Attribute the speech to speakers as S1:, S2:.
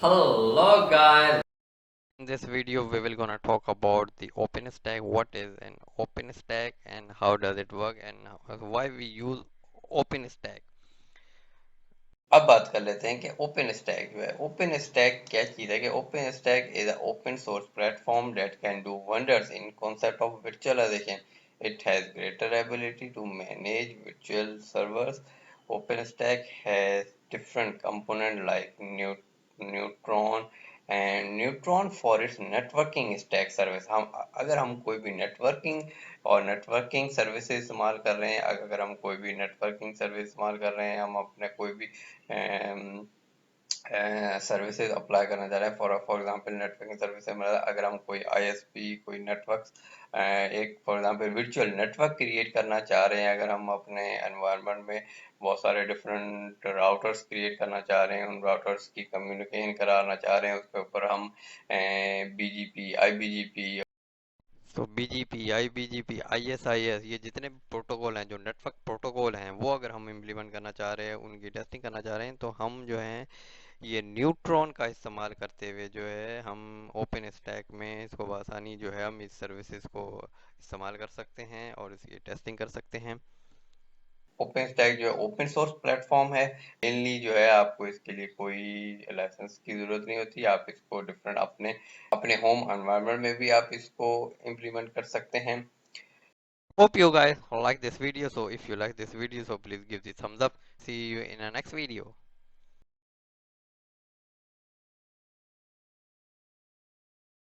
S1: Hello guys.
S2: In this video, we will gonna talk about the OpenStack, what is an OpenStack and how does it work and why we use OpenStack.
S3: अब बात कर लेते हैं कि open stack जो है open stack क्या चीज़ है कि open stack is a open source platform that can do wonders in concept of virtualization. It has greater ability to manage virtual servers. OpenStack has different components like Neutron and Neutron for its networking stack service. हम अगर हम कोई भी networking services इस्तेमाल कर रहे हैं, अगर हम कोई भी नेटवर्किंग सर्विस इस्तेमाल कर रहे हैं, हम अपने कोई भी सर्विसेज अप्लाई करना चाह रहे हैं फॉर एग्जांपल नेटवर्किंग सर्विसेज में अगर हम कोई आईएसपी कोई नेटवर्क एक for example virtual network create करना चाह रहे हैं, अगर हम अपने एनवायरनमेंट में बहुत सारे डिफरेंट राउटर्स क्रिएट करना चाह रहे हैं, उन राउटर्स की कम्युनिकेशन कराना चाह रहे हैं, उसके ऊपर हम बीजीपी आईबीजीपी
S2: तो BGP, IBGP, ISIS ये जितने भी प्रोटोकॉल हैं जो नेटवर्क प्रोटोकॉल हैं वो अगर हम इम्प्लीमेंट करना चाह रहे हैं, उनकी टेस्टिंग करना चाह रहे हैं, तो हम जो है ये न्यूट्रॉन का इस्तेमाल करते हुए जो है हम ओपन स्टैक में इसको बआसानी जो है हम इस सर्विसेज को इस्तेमाल कर सकते हैं और इसकी टेस्टिंग कर सकते हैं।
S3: ओपन स्टैक जो है ओपन सोर्स प्लेटफॉर्म है। मेनली जो है आपको इसके लिए कोई लाइसेंस की जरूरत नहीं होती, आप इसको डिफरेंट अपने अपने होम एनवायरनमेंट में भी आप इसको इम्प्लीमेंट कर सकते हैं।
S2: Hope you guys like this video. So if you like this video, so please give the thumbs up. See you in the next video.